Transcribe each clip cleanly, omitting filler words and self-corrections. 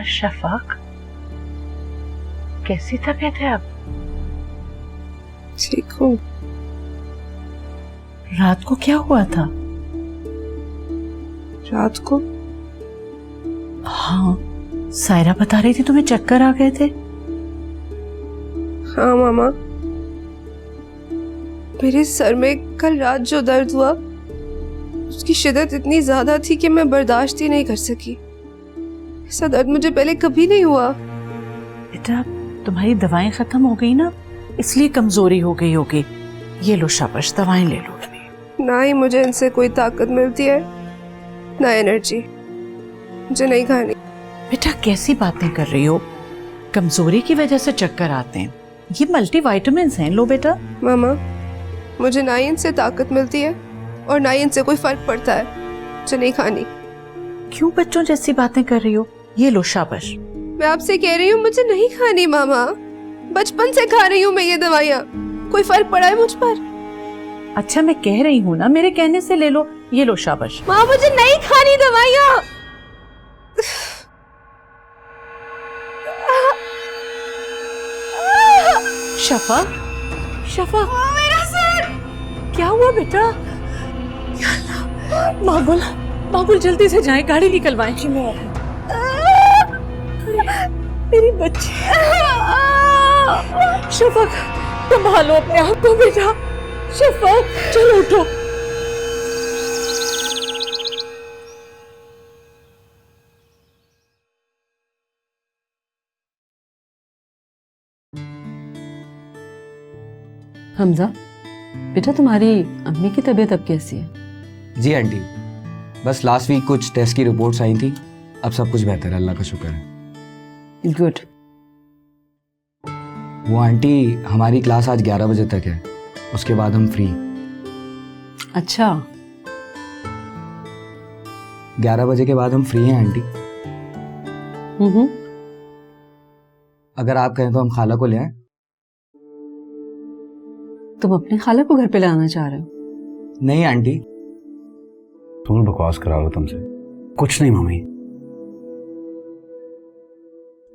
यार शफाक, कैसी तबीयत है अब? ठीक हूँ। रात को क्या हुआ था? रात को? हाँ, सायरा बता रही थी तुम्हें चक्कर आ गए थे। हाँ मामा, मेरे सर में कल रात जो दर्द हुआ उसकी शिद्दत इतनी ज्यादा थी कि मैं बर्दाश्त ही नहीं कर सकी। ऐसा दर्द मुझे पहले कभी नहीं हुआ। बेटा, तुम्हारी दवाएं खत्म हो गई ना, इसलिए कमजोरी हो गई होगी। ये लो शाबाश, दवाएं ले लो अपनी। ना ही मुझे इनसे कोई ताकत मिलती है, ना एनर्जी। मुझे नहीं खानी। बेटा कैसी बातें कर रही हो? कमजोरी की वजह से चक्कर आते हैं, ये मल्टीविटामिन्स हैं, लो बेटा। मामा, मुझे ना ही इनसे ताकत मिलती है और ना ही इनसे कोई फर्क पड़ता है। मुझे नहीं खानी। क्यों बच्चों जैसी बातें कर रही हो? ये लो शाबाश। मैं आपसे कह रही हूँ मुझे नहीं खानी मामा, बचपन से खा रही हूँ मैं ये दवाइयाँ। कोई फर्क पड़ा है मुझ पर? अच्छा मैं कह रही हूँ ना, मेरे कहने से ले लो। ये लो शाबाश। माँ, मुझे नहीं खानी दवाइयाँ। शफा, शफा, मेरा सर। क्या हुआ बेटा? मागुल, मागुल जल्दी से जाएं, गाड़ी निकलवाएं। मेरी बच्ची। शफक, संभालो अपने आप को बेटा। शफक, चलो उठो। हमजा, बेटा तुम्हारी अम्मी की तबीयत अब कैसी है? जी आंटी, बस लास्ट वीक कुछ टेस्ट की रिपोर्ट्स आई थी, अब सब कुछ बेहतर है, अल्लाह का शुक्र है। गुड। वो आंटी, हमारी क्लास आज 11 बजे तक है, उसके बाद हम फ्री। अच्छा, 11 बजे के बाद हम फ्री हैं आंटी। अगर आप कहें तो हम खाला को ले आएं। तुम अपनी खाला को घर पे लाना चाह रहे हो? नहीं आंटी। तुम बकवास करा लो तुमसे। कुछ नहीं मम्मी।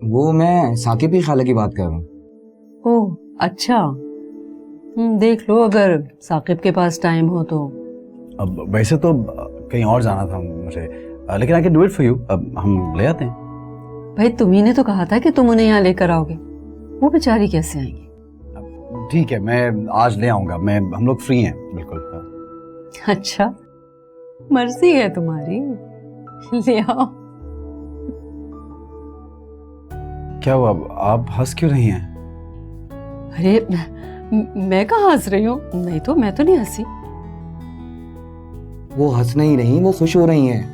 वो मैं साकिब की खाला की बात कर रहा हूँ। ओह अच्छा, देख लो अगर साकिब के पास टाइम हो तो। अब वैसे तो कहीं और जाना था मुझे, लेकिन I can do it for you. अब हम ले आते हैं। भाई तुम्ही ने तो कहा था कि तुम उन्हें यहाँ लेकर आओगे, वो बेचारी कैसे आएंगी? ठीक है, मैं आज ले आऊंगा। हम लोग फ्री हैं बिल्कुल। अच्छा, मर्जी है तुम्हारी, ले आओ। क्या हुआ, आप हंस क्यों रही हैं? अरे मैं कहाँ हंस रही हूँ? नहीं तो मैं तो नहीं हंसी। वो हंस नहीं रही, वो खुश हो रही हैं।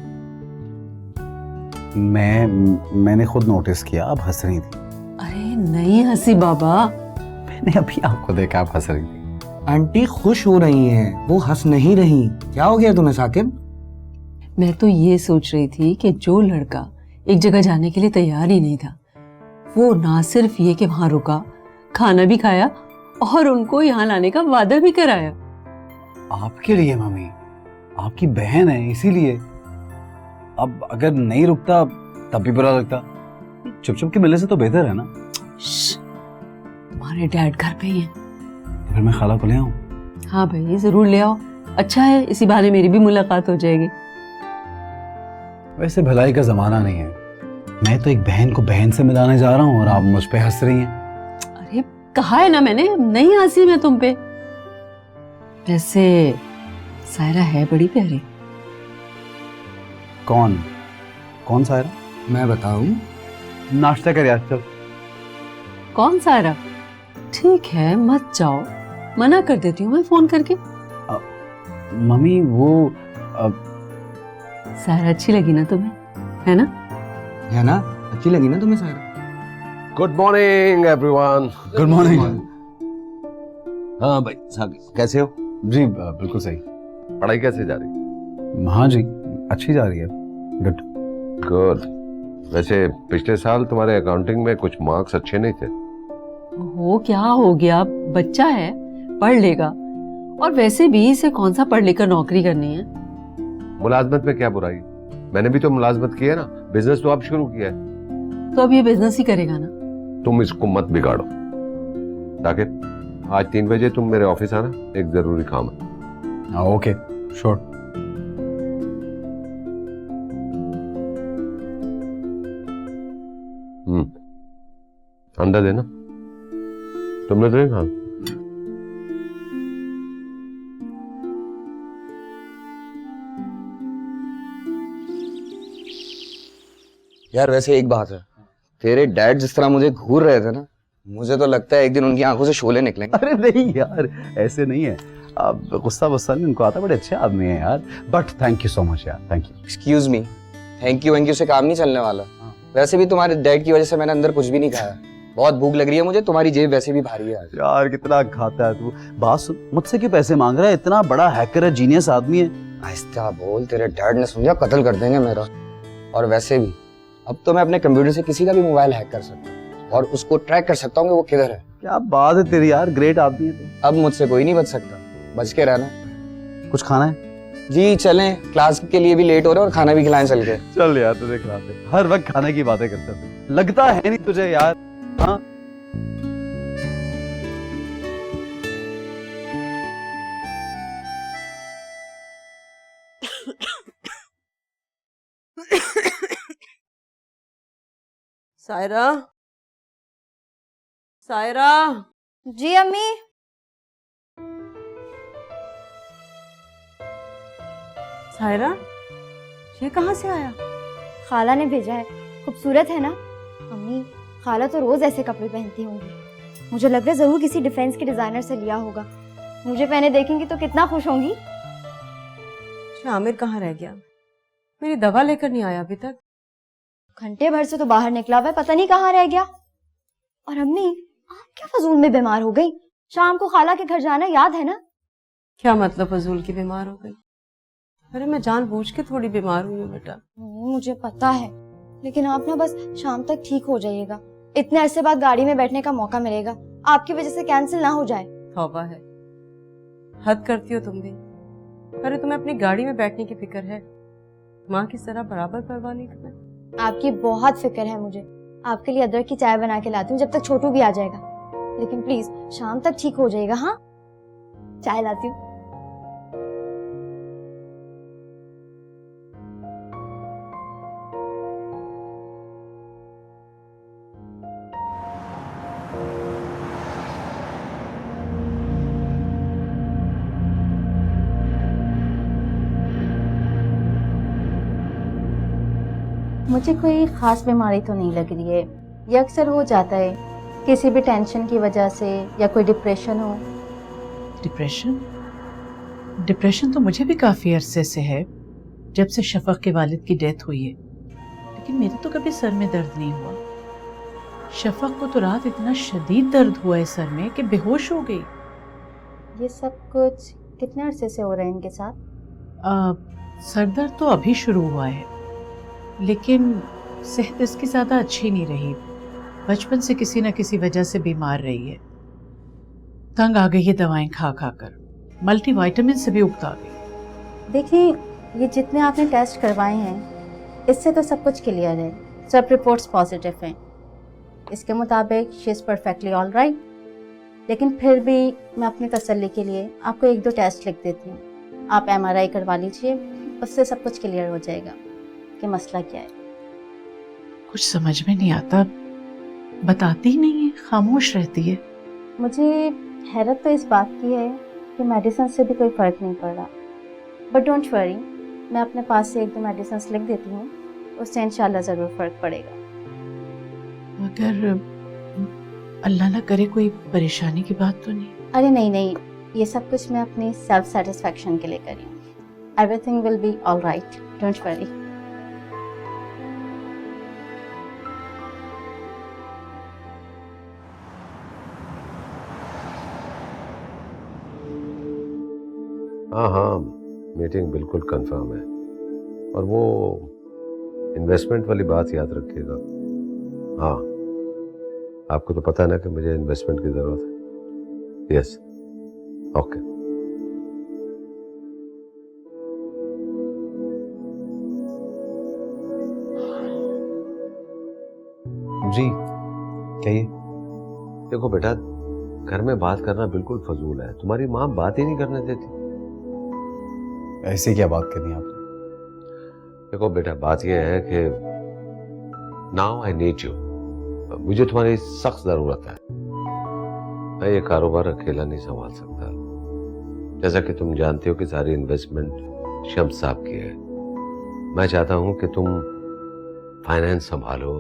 मैंने खुद नोटिस किया आप हंस रही थी। अरे नहीं हंसी बाबा, मैंने अभी आपको देखा आप हंस रही थी। आंटी खुश हो रही हैं, वो हंस नहीं रही। क्या हो गया तुम्हें साकिब? मैं तो ये सोच रही थी कि जो लड़का एक जगह जाने के लिए तैयार ही नहीं था, वो ना सिर्फ ये कि वहां रुका, खाना भी खाया और उनको यहाँ लाने का वादा भी कराया। आपके लिए मम्मी, आपकी बहन है इसीलिए। अब अगर नहीं रुकता तब भी बुरा लगता। चुप चुप के मिलने से तो बेहतर है ना। तुम्हारे डैड घर पे ही हैं। तो फिर मैं खाला को ले आऊं? हाँ भाई जरूर ले आओ, अच्छा है, इसी बहाने मेरी भी मुलाकात हो जाएगी। वैसे भलाई का जमाना नहीं है, मैं तो एक बहन को बहन से मिलाने जा रहा हूँ और आप मुझ पे हंस रही हैं। अरे कहा है ना मैंने, नहीं हंसी मैं तुम पे। वैसे सायरा है बड़ी प्यारी। कौन सायरा? मैं बताऊं? नाश्ता कर यार चल। कौन सायरा? ठीक है मत जाओ, मना कर देती हूँ मैं फोन करके। मम्मी वो सायरा अच्छी लगी ना तुम्हें, है ना? है ना, अच्छी लगी ना तुम्हें Saira? Good morning everyone. Good morning. हाँ भाई साकिब कैसे हो? जी बिल्कुल सही। पढ़ाई कैसे जा रही? हाँ जी अच्छी जा रही है। Good good. वैसे पिछले साल तुम्हारे अकाउंटिंग में कुछ मार्क्स अच्छे नहीं थे। हो क्या हो गया, बच्चा है पढ़ लेगा, और वैसे भी इसे कौन सा पढ़ लेकर नौकरी करनी है। मुलाजमत में क्या बुराई? मैंने भी तो मुलाजमत की है ना, बिजनेस तो अब शुरू किया है। तो अब ये बिजनेस ही करेगा ना। तुम इसको मत बिगाड़ो। ताकि आज 3 बजे तुम मेरे ऑफिस आना, एक जरूरी काम है। Okay sure. अंडा देना, तुमने तो नहीं खाना। यार वैसे एक बात है, तेरे डैड जिस तरह मुझे घूर रहे थे ना, मुझे तो लगता है एक दिन उनकी आंखों से शोले निकलेंगे। अरे नहीं यार, ऐसे नहीं है। अब गुस्सा वुस्सा नहीं उनको आता, बड़े अच्छे आदमी हैं यार। But thank you so much यार, thank you. Excuse me, thank you से काम नहीं चलने वाला। वैसे भी तुम्हारे डैड की वजह से मैंने अंदर कुछ भी नहीं खाया। बहुत भूख लग रही है मुझे, तुम्हारी जेब वैसे भी भारी है आज। यार कितना खाता है तू। बात सुन, मुझसे क्यों पैसे मांग रहा है? इतना बड़ा हैकर है, जीनियस आदमी है। आहिस्ता बोल, तेरे डैड ने समझा कत्ल कर देंगे मेरा। और वैसे भी अब तो मैं अपने कंप्यूटर से किसी का भी मोबाइल हैक कर सकता हूँ और उसको ट्रैक कर सकता हूँ कि वो किधर है। क्या बात है तेरी यार, ग्रेट आदमी है तू। अब मुझसे कोई नहीं बच सकता, बच के रहना। कुछ खाना है? जी चलें, क्लास के लिए भी लेट हो रहे हैं और खाना भी खिलाएं चल के। चल यार, तुझे खिलाते। हर वक्त खाने की बातें करता है, लगता है नहीं तुझे यार। हाँ सायरा, सायरा। जी अम्मी। सायरा, ये कहाँ से आया? खाला ने भेजा है, खूबसूरत है ना? अम्मी, खाला तो रोज ऐसे कपड़े पहनती होंगी। मुझे लग रहा है जरूर किसी डिफेंस के डिजाइनर से लिया होगा। मुझे पहने देखेंगी तो कितना खुश होंगी। आमिर कहाँ रह गया? मेरी दवा लेकर नहीं आया अभी तक। घंटे भर से तो बाहर निकला हुआ है, पता नहीं कहाँ रह गया। और अम्मी, आप क्या फजूल में बीमार हो गई? शाम को खाला के घर जाना याद है ना? क्या मतलब फजूल की बीमार हो गई? अरे मैं जानबूझ के थोड़ी बीमार हुई हूँ बेटा। मुझे पता है, लेकिन आप ना बस शाम तक ठीक हो जाइएगा। इतने अरसे बाद गाड़ी में बैठने का मौका मिलेगा, आपकी वजह से कैंसिल ना हो जाए। तौबा है, हद करती हो तुम भी। अरे तुम्हें अपनी गाड़ी में बैठने की फिक्र है, माँ की तरह बराबर परवाह नहीं करना। आपकी बहुत फिक्र है मुझे। आपके लिए अदरक की चाय बना के लाती हूँ जब तक छोटू भी आ जाएगा। लेकिन प्लीज शाम तक ठीक हो जाएगा। हाँ, चाय लाती हूँ। मुझे कोई ख़ास बीमारी तो नहीं लग रही है, ये अक्सर हो जाता है किसी भी टेंशन की वजह से, या कोई डिप्रेशन हो। डिप्रेशन? डिप्रेशन तो मुझे भी काफ़ी अरसे से है, जब से शफक के वालिद की डेथ हुई है। लेकिन मेरे तो कभी सर में दर्द नहीं हुआ। शफक को तो रात इतना शदीद दर्द हुआ है सर में कि बेहोश हो गई। ये सब कुछ कितने अरसे से हो रहा है इनके साथ? सर दर्द तो अभी शुरू हुआ है, लेकिन सेहत इसकी ज़्यादा अच्छी नहीं रही। बचपन से किसी न किसी वजह से बीमार रही है। तंग आ गई है दवाएं खा खा कर, मल्टीविटामिन से भी उगता गई। देखिए, ये जितने आपने टेस्ट करवाए हैं इससे तो सब कुछ क्लियर है, सब रिपोर्ट्स पॉजिटिव हैं। इसके मुताबिक she is perfectly all right. लेकिन फिर भी मैं अपनी तसल्ली के लिए आपको 1-2 टेस्ट लिख देती हूँ। आप MRI करवा लीजिए, उससे सब कुछ क्लियर हो जाएगा कि मसला क्या है। कुछ समझ में नहीं आता, बताती ही नहीं है, खामोश रहती है। मुझे हैरत तो इस बात की है कि मेडिसिन से भी कोई फ़र्क नहीं पड़ रहा। बट डोंट वरी, मैं अपने पास से 1-2 मेडिसिन लिख देती हूँ, उससे इंशाल्लाह ज़रूर फ़र्क पड़ेगा। मगर अल्लाह ना करे कोई परेशानी की बात तो नहीं? अरे नहीं नहीं, ये सब कुछ मैं अपनी सेल्फ सेटिस्फेक्शन के लिए कर रही हूँ। Everything will be all right, don't worry. हाँ हाँ, मीटिंग बिल्कुल कंफर्म है। और वो इन्वेस्टमेंट वाली बात याद रखिएगा। हाँ, आपको तो पता है ना कि मुझे इन्वेस्टमेंट की ज़रूरत है। Yes, okay. जी कहिए। देखो बेटा, घर में बात करना बिल्कुल फजूल है। तुम्हारी माँ बात ही नहीं करने देती। ऐसी क्या बात करनी आपने? देखो बेटा, बात यह है कि नाउ आई नीड यू। मुझे तुम्हारी सख्त जरूरत है। मैं ये कारोबार अकेला नहीं संभाल सकता। जैसा कि तुम जानते हो कि सारी इन्वेस्टमेंट शम्स साहब की है। मैं चाहता हूं कि तुम फाइनेंस संभालो,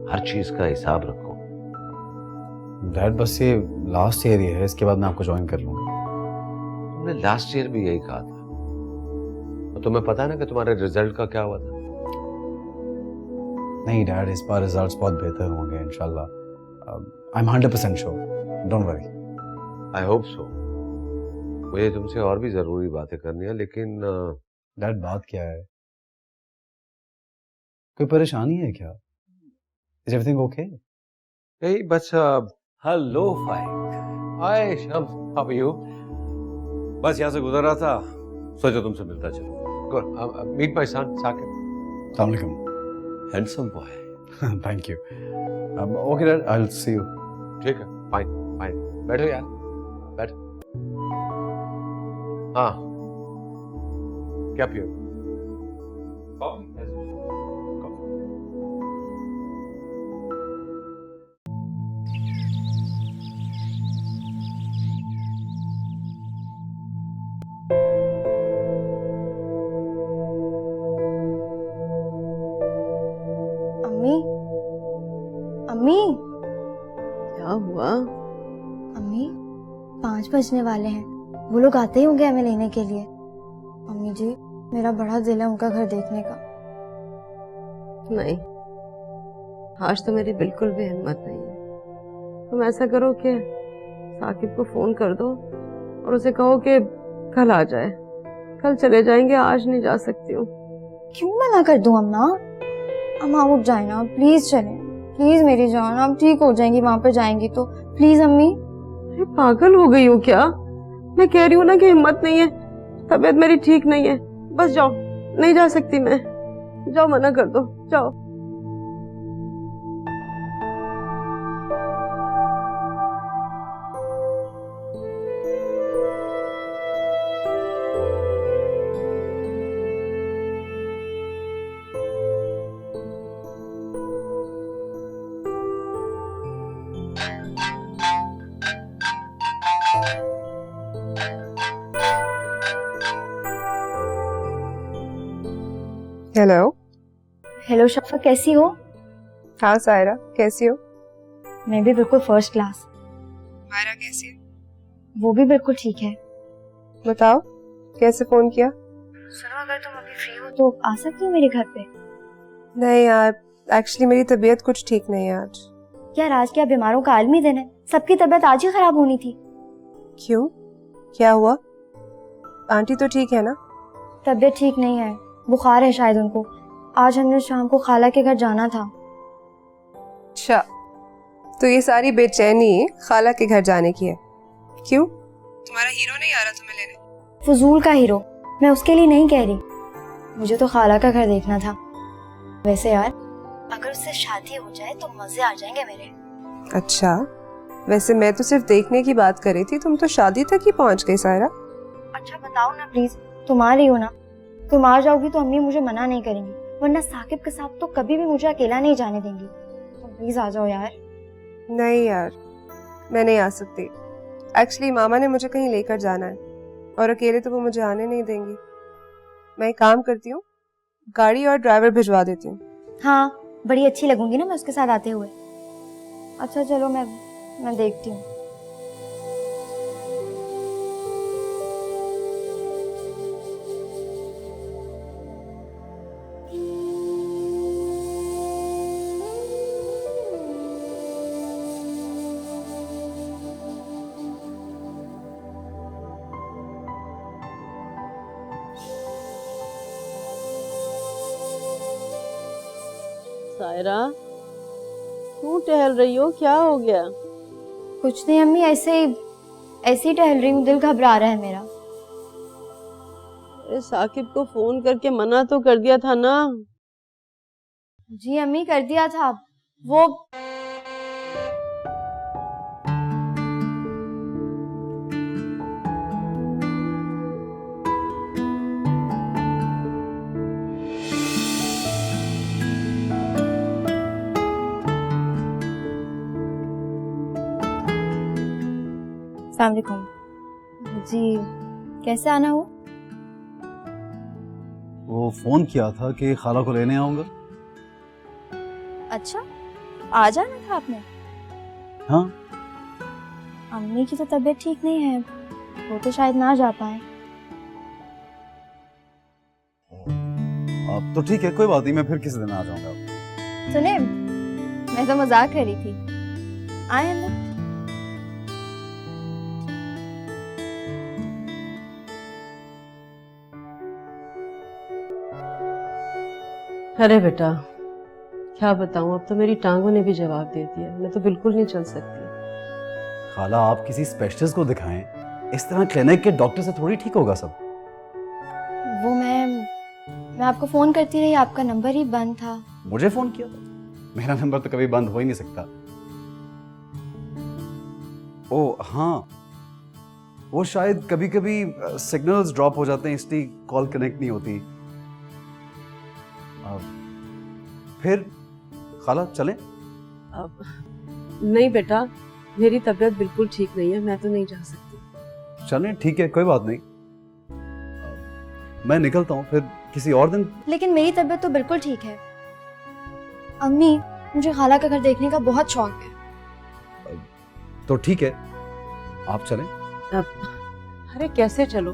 हर चीज का हिसाब रखो। डैड बस ये लास्ट ईयर ही है, इसके बाद मैं आपको ज्वाइन कर लूंगा। तुमने लास्ट ईयर भी यही कहा था। और तुम्हें पता है ना कि तुम्हारे रिजल्ट का क्या हुआ था? नहीं डैड, इस बार रिजल्ट्स बहुत बेहतर होंगे इंशाल्लाह। I am 100% sure, don't worry. I hope so. मुझे तुमसे और भी जरूरी बातें करनी है, लेकिन डैड बात क्या है? कोई परेशानी है क्या? Is everything okay? यही बस हेलो फाइक। Hi Shams, how are you? बस यहाँ से गुजर रहा था, सोचा तुमसे मिलता चलो। Good, meet my son Saqib. अस्सलाम वालेकुम। Handsome boy. Thank you. Okay dad, I will see you. ठीक है, फाइन फाइन। बैठो यार, बैठ। हाँ, क्या पियो? कॉफी? अम्मी, अम्मी, क्या हुआ? अम्मी 5 बजने वाले हैं। वो लोग आते ही होंगे हमें लेने के लिए। अम्मी जी, मेरा बड़ा दिल है उनका घर देखने का। नहीं, आज तो मेरी बिल्कुल भी हिम्मत नहीं है। तुम ऐसा करो कि साकिब को फोन कर दो और उसे कहो कि कल आ जाए। कल चले जाएंगे, आज नहीं जा सकती हूँ। क्यों मना कर दूं अम्मा? अम्मा उठ जाए ना, प्लीज चलें। प्लीज मेरी जान, आप ठीक हो जाएंगी वहां पे जाएंगी तो। प्लीज अम्मी। अरे पागल हो गई हूँ क्या? मैं कह रही हूँ ना कि हिम्मत नहीं है, तबीयत मेरी ठीक नहीं है। बस जाओ, नहीं जा सकती मैं। जाओ, मना कर दो, जाओ। हेलो। हेलो शफा, कैसी हो? हाँ सायरा, कैसी हो? मैं भी बिल्कुल फर्स्ट क्लास। मायरा कैसी है? वो भी बिल्कुल ठीक है। बताओ, कैसे फोन किया? सुनो, अगर तुम अभी फ्री हो तो आ सकती हो मेरे घर पे? नहीं यार, एक्चुअली मेरी तबीयत कुछ ठीक नहीं है आज। यार, आज क्या बीमारों का आलमी दिन है? सबकी तबीयत आज ही खराब होनी थी। क्यों, क्या हुआ? आंटी तो ठीक है ना? तबीयत ठीक नहीं है, बुखार है शायद उनको। आज हमने शाम को खाला के घर जाना था। अच्छा, तो ये सारी बेचैनी खाला के घर जाने की है? क्यों, तुम्हारा हीरो नहीं आ रहा तुम्हें लेने? फजूल का हीरो, मैं उसके लिए नहीं कह रही। मुझे तो खाला का घर देखना था। वैसे यार, अगर उससे शादी हो जाए तो मजे आ जाएंगे मेरे। अच्छा, वैसे मैं तो सिर्फ देखने की बात कर रही थी, तुम तो शादी तक ही पहुंच गई सायरा। अच्छा बताओ ना प्लीज, तुम आ रही हो ना? तुम आ जाओगी तो अम्मी मुझे मना नहीं करेंगी, वरना साकिब के साथ तो कभी भी मुझे अकेला नहीं जाने देंगी। तुम प्लीज आ जाओ यार। नहीं यार, मैं नहीं आ सकती। एक्चुअली मामा ने मुझे कहीं लेकर जाना है और अकेले तो वो मुझे आने नहीं देंगी। मैं एक काम करती हूँ, गाड़ी और ड्राइवर भिजवा देती हूँ। हाँ, बड़ी अच्छी लगूंगी ना मैं उसके साथ आते हुए। अच्छा चलो, मैं देखती हूँ। सायरा, क्यों टहल रही हो? क्या हो गया? कुछ नहीं अम्मी, ऐसे ही टहल रही हूँ, दिल घबरा रहा है मेरा। अरे साकिब को फोन करके मना तो कर दिया था ना। जी अम्मी, कर दिया था। वो अस्सलाम वालेकुम। जी कैसे आना हुआ? वो फोन किया था कि खाला को लेने आऊंगा। अच्छा, आ जाना था आपने। हाँ। अम्मी की तो तबीयत ठीक नहीं है, वो तो शायद ना जा पाए। अब तो ठीक है, कोई बात नहीं, मैं फिर किसी दिन आ जाऊंगा। सुने, मैं तो मजाक कर रही थी। आए अंदर। अरे बेटा, क्या बताऊं, अब तो मेरी टांगों ने भी जवाब दे दिया। मैं तो बिल्कुल नहीं चल सकती। खाला, आप किसी स्पेशलिस्ट को दिखाएं। इस तरह क्लिनिक के डॉक्टर से थोड़ी ठीक होगा सब। वो मैं आपको फोन करती रही, आपका नंबर ही बंद था। मुझे फोन किया था? मेरा नंबर तो कभी बंद हो ही नहीं सकता। ओ हाँ, वो शायद कभी कभी सिग्नल्स ड्रॉप हो जाते हैं, इसलिए कॉल कनेक्ट नहीं होती। फिर खाला चलें? अब नहीं बेटा, मेरी तबीयत बिल्कुल ठीक नहीं है, मैं तो नहीं जा सकती। चलें, ठीक है, कोई बात नहीं। मैं निकलता हूँ, फिर किसी और दिन। लेकिन मेरी तबीयत तो बिल्कुल ठीक है। अम्मी, मुझे खाला का घर देखने का बहुत शौक है। तो ठीक है, आप चलें। अरे कैसे चलो,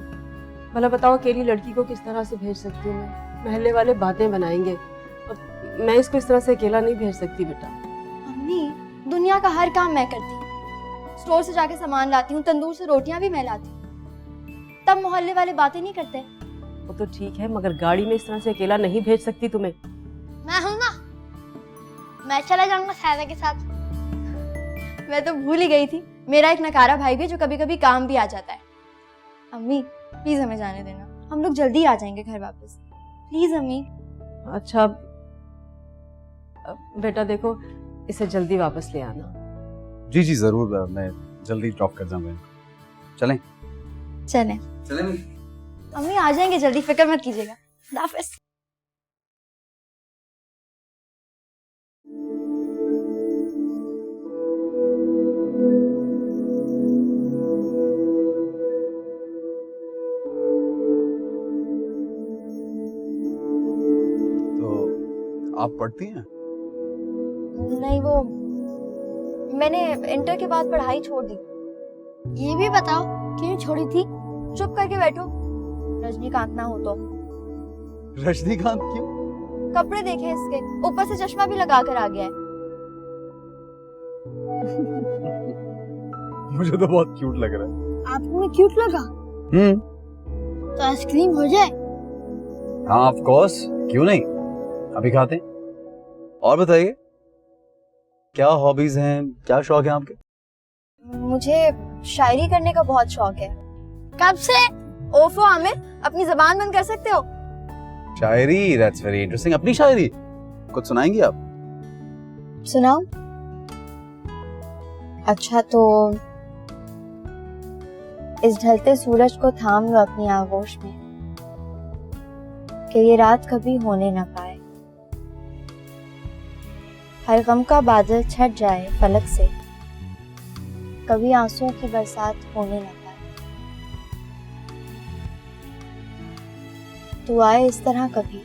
भला बताओ, अकेली लड़की को किस तरह से भेज सकती हूँ मैं? महल्ले वाले बातें बनाएंगे। अब मैं इसको इस तरह से अकेला नहीं भेज सकती बेटा। अम्मी, दुनिया का हर काम मैं करती हूँ। स्टोर से जाके सामान लाती हूँ, तंदूर से रोटियां भी मैं लाती हूँ। तब मोहल्ले वाले बातें नहीं करते। वो तो ठीक है, मगर गाड़ी में इस तरह से अकेला नहीं भेज सकती तुम्हें। मैं हूँ ना, मैं चला जाऊंगा सायदा के साथ। मैं तो भूल ही गई थी, मेरा एक नकारा भाई भी जो कभी कभी काम भी आ जाता है। अम्मी प्लीज हमें जाने देना, हम लोग जल्दी आ जाएंगे घर वापस। प्लीज अम्मी। अच्छा बेटा देखो, इसे जल्दी वापस ले आना। जी जी जरूर, मैं जल्दी ड्रॉप कर जाऊंगा। चलें? चलें। अम्मी आ जाएंगे जल्दी, फिक्र मत कीजिएगा। खुदा हाफिज़। तो आप पढ़ती हैं? नहीं, वो मैंने इंटर के बाद पढ़ाई छोड़ दी। ये भी बताओ क्यों छोड़ी थी? चुप करके बैठो, रजनीकांत ना हो तो। रजनीकांत क्यों? कपड़े देखे इसके, ऊपर से चश्मा भी लगा कर आ गया है। मुझे तो बहुत क्यूट लग रहा है। आपको मैं क्यूट लगा? तो आइसक्रीम हो जाए? हाँ ऑफ कोर्स, क्यों नहीं, अभी खाते हैं। और बताइए, क्या हॉबीज हैं, क्या शौक है आपके? मुझे शायरी करने का बहुत शौक है। कब से? ओफो आमिर, अपनी जबान बंद कर सकते हो? शायरी, दैट्स वेरी इंटरेस्टिंग। अपनी शायरी कुछ सुनाएंगी आप? सुनाओ। अच्छा तो इस ढलते सूरज को थाम लो अपनी आगोश में, कि ये रात कभी होने न पाए। हर गम का बादल छट जाए फलक से, कभी आंसुओं की बरसात होने न पाए। तू आए इस तरह कभी,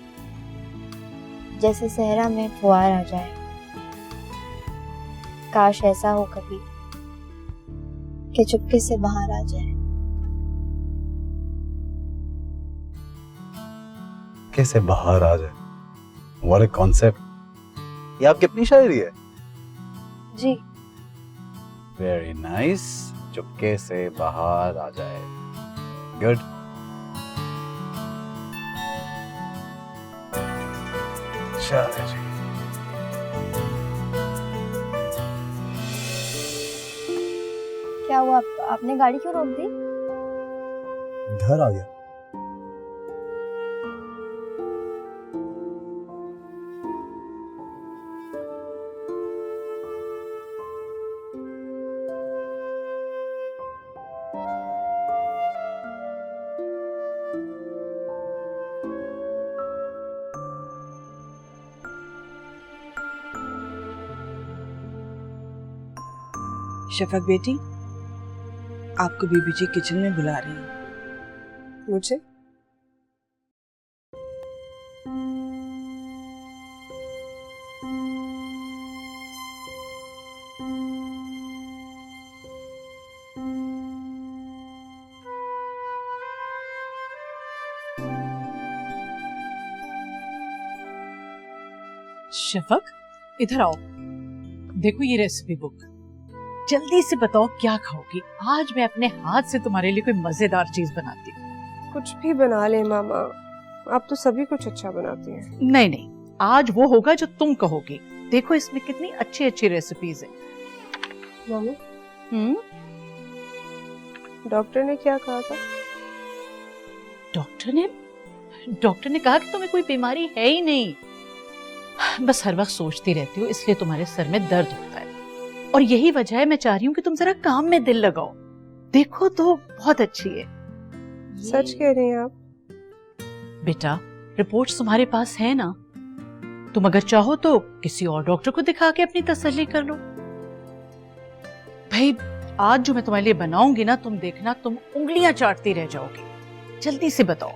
जैसे सहरा में फुआर आ जाए। काश ऐसा हो कभी कि चुपके से बाहर आ जाए। कैसे बाहर आ जाए, व्हाट अ कॉन्सेप्ट। ये आपकी अपनी शायरी है? जी। Very nice. चुपके से बाहर आ जाए, गुड। चलो जी। क्या हुआ, आपने गाड़ी क्यों रोक दी? घर आ गया। शफक बेटी, आपको बीबी जी किचन में बुला रही हैं। मुझे? शफक, इधर आओ। देखो ये रेसिपी बुक। जल्दी से बताओ क्या खाओगी। आज मैं अपने हाथ से तुम्हारे लिए कोई मजेदार चीज बनाती हूँ। कुछ भी बना ले मामा, आप तो सभी कुछ अच्छा बनाती हैं। नहीं नहीं, आज वो होगा जो तुम कहोगी। देखो इसमें कितनी अच्छी अच्छी रेसिपीज है। मामा, डॉक्टर ने क्या कहा था? डॉक्टर ने कहा कि तुम्हें कोई बीमारी है ही नहीं। बस हर वक्त सोचती रहती हो, इसलिए तुम्हारे सर में दर्द होता है। और यही वजह है मैं चाह रही हूँ कि तुम जरा काम में दिल लगाओ। देखो तो बहुत अच्छी है। सच कह रही हैं आप? बेटा, रिपोर्ट्स तुम्हारे पास है ना, तुम अगर चाहो तो किसी और डॉक्टर को दिखा के अपनी तसल्ली कर लो। भाई आज जो मैं तुम्हारे लिए बनाऊंगी ना, तुम देखना तुम उंगलियां चाटती रह जाओगी। जल्दी से बताओ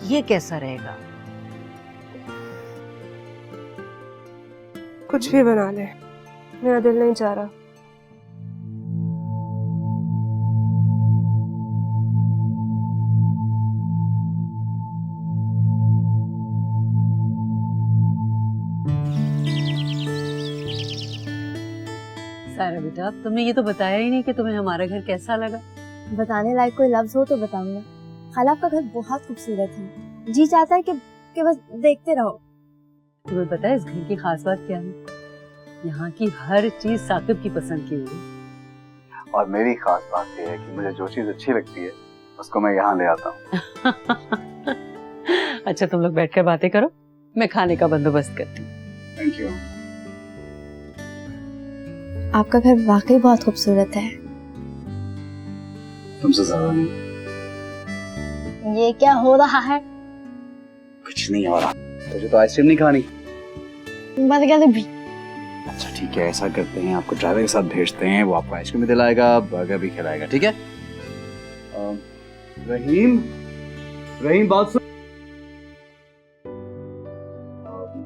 ये कैसा रहेगा? कुछ भी बना ले, मेरा दिल नहीं चाह रहा। सारा बेटा, तुमने ये तो बताया ही नहीं कि तुम्हें हमारा घर कैसा लगा। बताने लायक कोई लफ्ज हो तो बताऊंगा। खाला, आपका घर बहुत खूबसूरत है। जी चाहता है कि बस देखते रहो। तुम्हें पता है इस घर की खास बात क्या है? यहाँ की हर चीज साकिब की पसंद की हुई है। और मेरी खास बात यह है कि मुझे जो चीज अच्छी लगती है उसको मैं यहाँ ले आता हूँ। अच्छा तुम लोग बैठकर बातें करो, मैं खाने का बंदोबस्त करती हूँ। Thank you. आपका घर वाकई बहुत खूबसूरत है। तुमसे ज्यादा नहीं। ये क्या हो रहा है? कुछ नहीं हो रहा। तुझे तो आइसक्रीम नहीं खानी? बर्गर भी। अच्छा ठीक है, ऐसा करते हैं, आपको ड्राइवर के साथ भेजते हैं, वो आपको आइसक्रीम भी दिलाएगा, बर्गर भी खिलाएगा, ठीक है? रहीम बात सुन।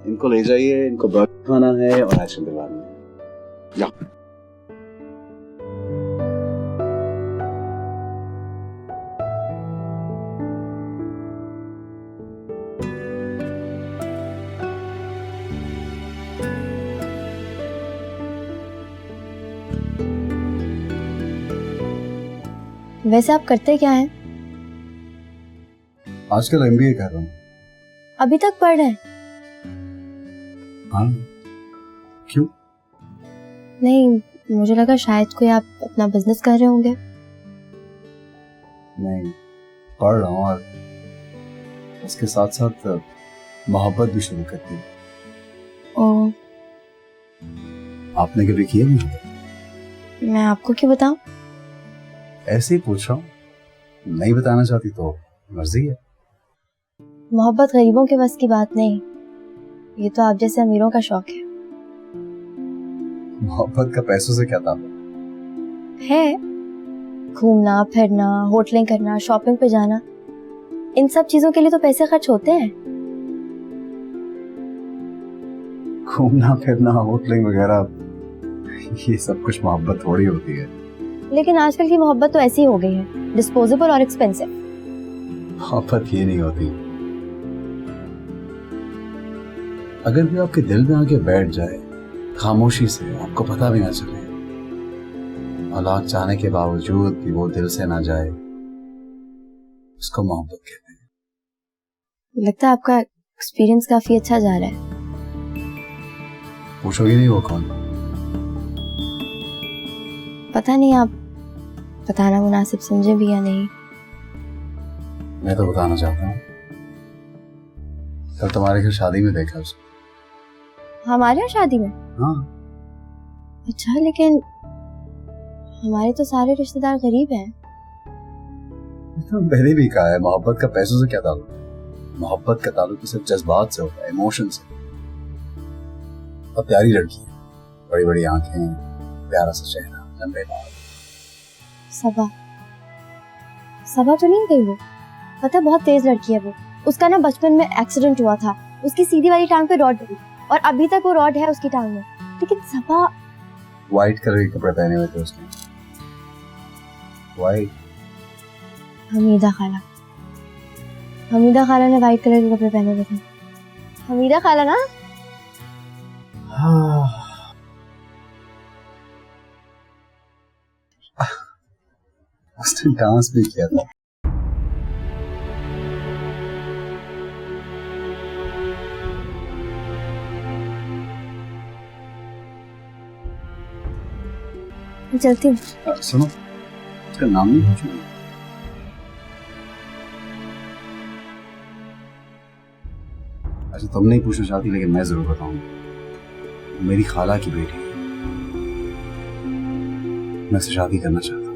इनको ले जाइए, इनको बर्गर खाना है और आइसक्रीम दिलानी है। जाओ। वैसे आप करते क्या हैं? आजकल MBA कर रहा हूँ। अभी तक पढ़ रहे हैं? हाँ। क्यों? नहीं, मुझे लगा शायद कोई आप अपना बिजनेस कर रहे होंगे। नहीं, पढ़ रहा हूँ और उसके साथ साथ मोहब्बत भी शुरू कर दी। ओह, आपने कभी किया नहीं? मैं आपको क्यों बताऊं? ऐसे ही पूछ रहा हूँ, नहीं बताना चाहती तो मर्जी है। मोहब्बत गरीबों के बस की बात नहीं, ये तो आप जैसे अमीरों का शौक है। मोहब्बत का पैसों से क्या ताल्लुक है? घूमना फिरना, होटलिंग करना, शॉपिंग पे जाना, इन सब चीजों के लिए तो पैसे खर्च होते हैं। घूमना फिरना, होटलिंग वगैरह, ये सब कुछ मोहब्बत थोड़ी होती है। लेकिन आजकल की मोहब्बत तो ऐसी हो गई है, डिस्पोजेबल और एक्सपेंसिव। मोहब्बत ये नहीं होती। अगर भी आपके दिल में आके बैठ जाए खामोशी से, आपको पता भी ना चले, और लाख चाहने के बावजूद भी वो दिल से ना जाए, उसको मोहब्बत कहते हैं। लगता है आपका एक्सपीरियंस काफी अच्छा जा रहा है। पूछोगी नहीं वो कौन? पता नहीं, आप बताना मुनासिब समझे भी या नहीं। मैं तो बताना चाहता हूँ। कल तुम्हारे घर शादी में देखा उसको। हमारे यहाँ शादी में? हाँ। अच्छा, लेकिन हमारे तो सारे रिश्तेदार गरीब हैं। तो मैंने भी कहा है, मोहब्बत का पैसों से क्या ताल्लुक है? मोहब्बत का ताल्लुक तो सिर्फ जज्बात से होता है, इमोशन से। और प्यारी लड़की है, बड़ी बड़ी आंखें, प्यारा सा चेहरा, लंबे बाल, सबा सबा तो नहीं गई वो? पता है, बहुत तेज लड़की है वो। उसका ना बचपन में एक्सीडेंट हुआ था, उसकी सीधी वाली टांग पे रॉड लगी और अभी तक वो रॉड है उसकी टांग में। लेकिन सबा व्हाइट कलर के कपड़े पहने हुए थे उसने। व्हाइट? हमीदा खाला ने व्हाइट कलर के कपड़े पहने हुए थे। हमीदा खाला ना? उसने डांस भी किया था। चलती हूँ। सुनो, उसका नाम नहीं पूछूंगी। अच्छा, तुम नहीं पूछना चाहती लेकिन मैं जरूर बताऊंगा। मेरी खाला की बेटी है, मैं उससे शादी करना चाहता हूँ।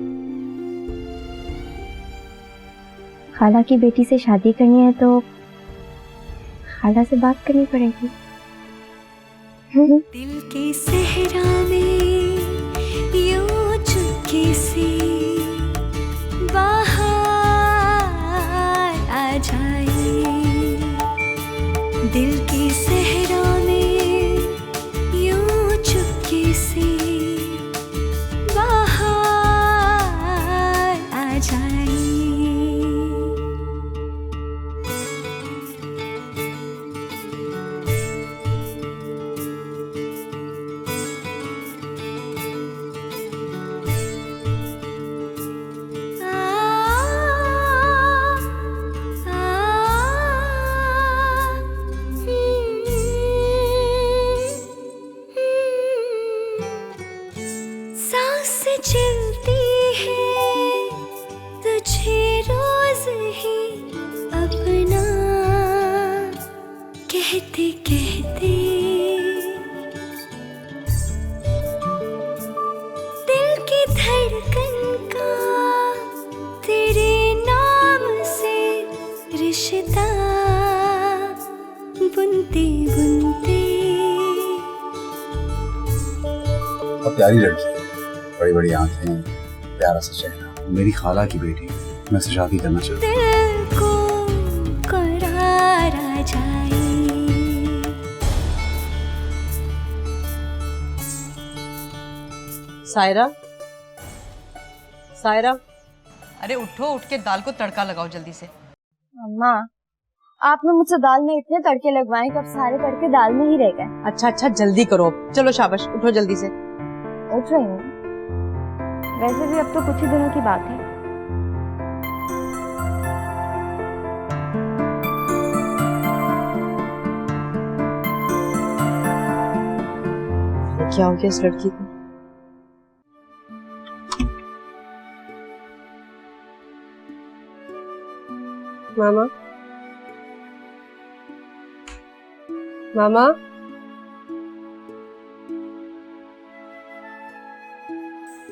खाला की बेटी से शादी करनी है तो खाला से बात करनी पड़ेगी। दिल के सहरा में यूं चुपके से बाहर आ जाए, दिल के सहरा में यूं चुपके से बाहर आ जाए। सांस चलती है तुझे रोज ही अपना कहते कहते, दिल की धड़कन का तेरे नाम से रिश्ता बुनते बुनते। और प्यारी लड़की है, बड़ी बड़ी आंखें, प्यारा सा चेहरा। मेरी खाला की बेटी है, मैं उससे शादी करना चाहता हूँ। दिल को करार आ जाए। सायरा, सायरा, अरे उठो, उठ के दाल को तड़का लगाओ जल्दी से। अम्मा, आपने मुझसे दाल में इतने तड़के लगवाए कि अब सारे तड़के दाल में ही रह गए। अच्छा अच्छा जल्दी करो, चलो शाबाश, उठो जल्दी से। उठ रही हूँ, वैसे भी अब तो कुछ ही दिनों की बात है। क्या हो गया इस लड़की को? मामा, मामा,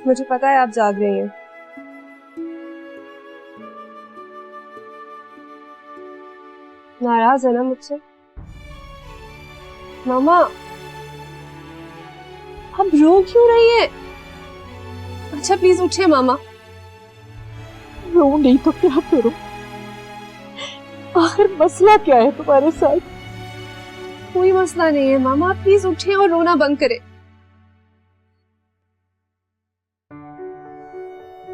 मुझे पता है आप जाग रही हैं। नाराज है ना मुझसे? मामा, आप रो क्यों रही हैं? अच्छा प्लीज उठिए मामा। रो नहीं तो क्या करूं? आखिर मसला क्या है तुम्हारे साथ? कोई मसला नहीं है मामा, आप प्लीज उठिए और रोना बंद करें।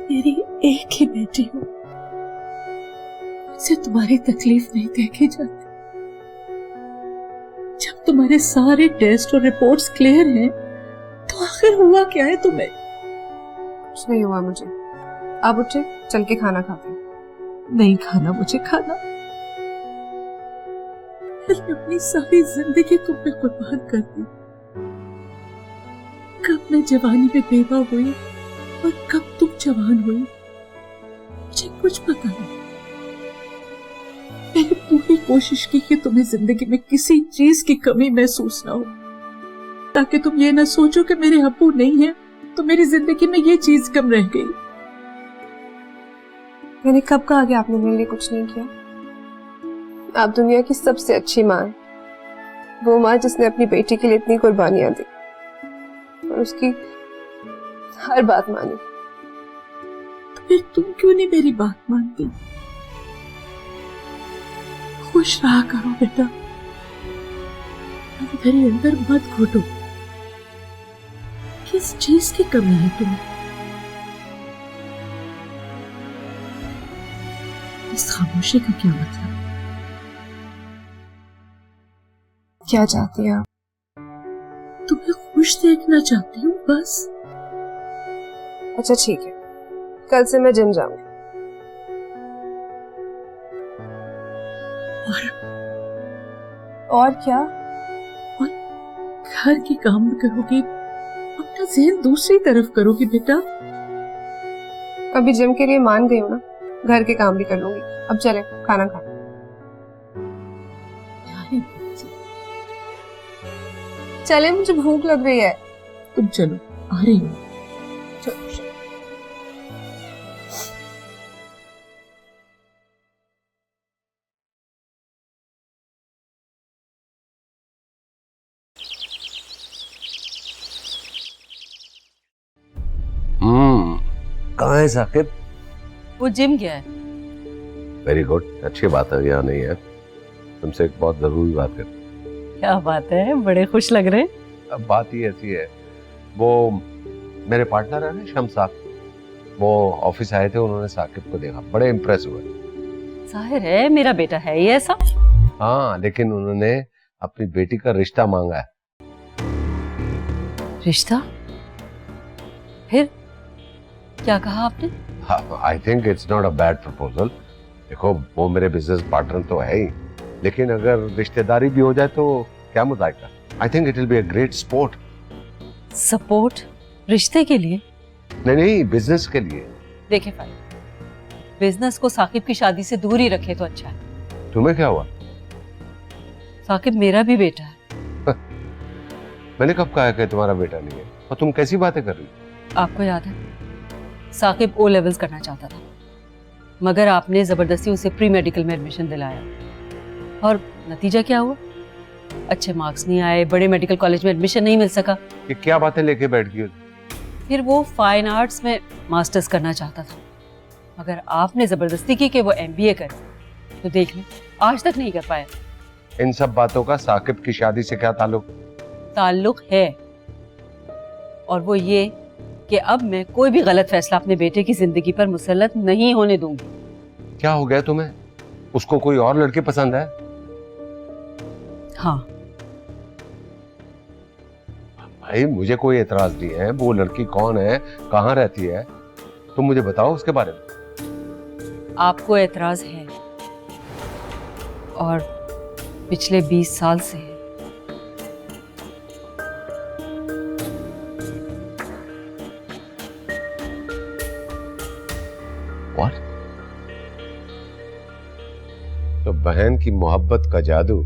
मेरी एक ही बेटी हो, मुझसे तुम्हारी तकलीफ नहीं देखी जाती। जब तुम्हारे सारे टेस्ट और रिपोर्ट्स क्लियर हैं, तो आखिर हुआ क्या है तुम्हें? कुछ नहीं हुआ मुझे। आप उठे, चल के खाना खाते हैं। नहीं खाना मुझे खाना। मैंने अपनी सारी जिंदगी तुम पे कुर्बान कर दी। कब मैं जवानी में बेवा हुई और कब तुम जवान हुई, मुझे कुछ पता नहीं। मैंने पूरी कोशिश की कि तुम्हें जिंदगी में किसी चीज की कमी महसूस ना हो, ताकि तुम ये ना सोचो कि मेरे अब्बू नहीं है तो मेरी जिंदगी में ये चीज कम रह गई। मैंने कब कहा कि आपने मेरे लिए कुछ नहीं किया? आप दुनिया की सबसे अच्छी माँ हैं, वो माँ जिसने अपनी बेटी के लिए इतनी कुर्बानियां दी और उसकी हर बात मानी। फिर तुम क्यों नहीं मेरी बात मानती? खुश रहा करो बेटा, अंदर ही अंदर मत घुटो। किस चीज की कमी है तुम्हें? इस खामोशी का क्या मतलब? क्या चाहती हैं आप? तुम्हें खुश देखना चाहती हूँ बस। अच्छा ठीक है, कल से मैं जिम जाऊंगी। और क्या? और घर के काम भी करोगी, अपना ज़हन दूसरी तरफ करोगी बेटा। अभी जिम के लिए मान गई हूँ ना, घर के काम भी कर लूंगी। अब चले खाना खा। चले, मुझे भूख लग रही है। तुम चलो, आ रही हूँ। कहाँ है साकिब? वो जिम गया है। वेरी गुड, अच्छी बात है, यहाँ नहीं है। तुमसे एक बहुत जरूरी बात कर। क्या बात है, बड़े खुश लग रहे हैं। अब बात ही ऐसी है, वो मेरे पार्टनर है ना शम्स साहब, वो ऑफिस आए थे, उन्होंने साकिब को देखा, बड़े इम्प्रेस हुए। जाहिर है मेरा बेटा है ही ऐसा। हाँ, लेकिन उन्होंने अपनी बेटी का रिश्ता मांगा है। रिश्ता? फिर क्या कहा आपने? I think it's not a bad proposal. देखो, वो मेरे बिजनेस पार्टनर तो है ही, लेकिन अगर रिश्तेदारी भी हो जाए तो क्या मुद्दा? I think it will be a great sport. Support रिश्ते के लिए? नहीं, बिजनेस के लिए। देखे भाई, बिजनेस को साकिब की शादी से दूर ही रखे तो अच्छा है। तुम्हें क्या हुआ? साकिब मेरा भी बेटा है। मैंने कब कहा कि तुम्हारा बेटा नहीं है? और तुम कैसी बातें कर रही हो? आपको याद है, साकिब ओ लेवल्स करना चाहता था, मगर आपने जबरदस्ती उसे प्री मेडिकल में एडमिशन दिलाया, और नतीजा क्या हुआ? अच्छे मार्क्स नहीं आए, बड़े मेडिकल कॉलेज में एडमिशन नहीं मिल सका। ये क्या बातें लेके बैठ गई? फिर वो फाइन आर्ट्स में मास्टर्स करना चाहता था, मगर आपने जबरदस्ती की कि वो एमबीए करे, तो देख ले आज तक नहीं कर पाया। इन सब बातों का साकिब की शादी से क्या ताल्लुक? ताल्लुक है, और वो ये कि अब मैं कोई भी गलत फैसला अपने बेटे की जिंदगी पर मुसल्लत नहीं होने दूंगी। क्या हो गया तुम्हें? उसको कोई और लड़के पसंद है? हाँ। भाई, मुझे कोई एतराज नहीं है, वो लड़की कौन है, कहाँ रहती है, तुम मुझे बताओ उसके बारे में। आपको एतराज है, और पिछले 20 साल से है। What? तो बहन की मोहब्बत का जादू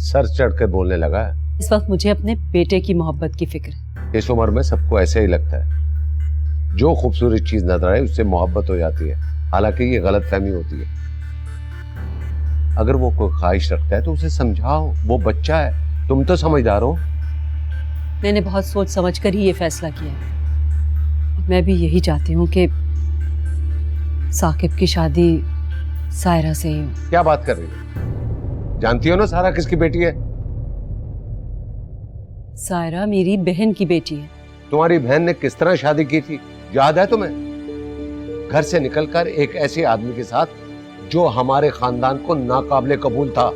सर चढ़कर बोलने लगा है। इस वक्त मुझे अपने बेटे की मोहब्बत की फिक्र है। इस उम्र में सबको ऐसे ही लगता है, जो खूबसूरत चीज नजर आए उससे मोहब्बत हो जाती है, हालांकि ये गलत फहमी होती है। अगर वो कोई ख्वाहिश रखता है तो उसे समझाओ, वो बच्चा है, तुम तो समझदार हो। मैंने बहुत सोच समझ कर ही ये फैसला किया है। मैं भी यही चाहती हूँ कि साकिब की शादी सायरा से ही हो। क्या बात कर रही हो? जानती हो ना सारा किसकी बेटी है? सायरा मेरी बहन की बेटी है। तुम्हारी बहन ने किस तरह शादी की थी, याद है तुम्हें? घर से निकलकर एक ऐसे आदमी के साथ जो हमारे खानदान को नाकाबिले कबूल था।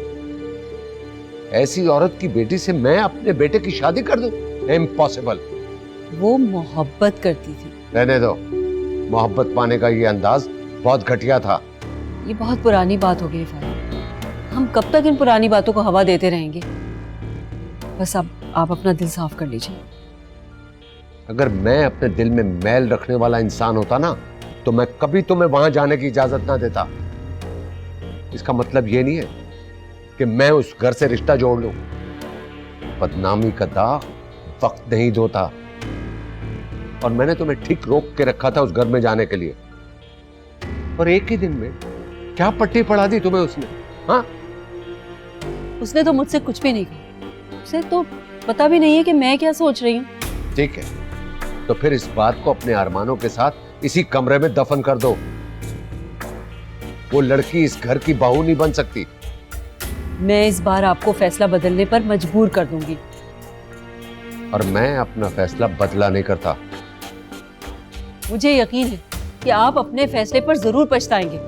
ऐसी औरत की बेटी से मैं अपने बेटे की शादी कर दूं? इम्पॉसिबल। वो मोहब्बत करती थी। रहने दो, मोहब्बत पाने का ये अंदाज बहुत घटिया था। ये बहुत पुरानी बात हो गई फारूक, हम कब तक इन पुरानी बातों को हवा देते रहेंगे? बस अब आप अपना दिल साफ कर लीजिए। अगर मैं अपने दिल में मैल रखने वाला इंसान होता ना, तो मैं कभी तुम्हें वहां जाने की इजाजत ना देता। इसका मतलब ये नहीं है कि मैं उस घर से रिश्ता जोड़ लूं। बदनामी का दाग वक्त नहीं धोता, और मैंने तुम्हें ठीक रोक के रखा था उस घर में जाने के लिए, और एक ही दिन में क्या पट्टी पढ़ा दी तुम्हें उसने? हाँ, उसने तो मुझसे कुछ भी नहीं कहा। उसे तो पता भी नहीं है कि मैं क्या सोच रही हूँ। ठीक है, तो फिर इस बात को अपने अरमानों के साथ इसी कमरे में दफन कर दो। वो लड़की इस घर की बहू नहीं बन सकती। मैं इस बार आपको फैसला बदलने पर मजबूर कर दूंगी। और मैं अपना फैसला बदला नहीं करता। मुझे यकीन है कि आप अपने फैसले पर जरूर पछताएंगे।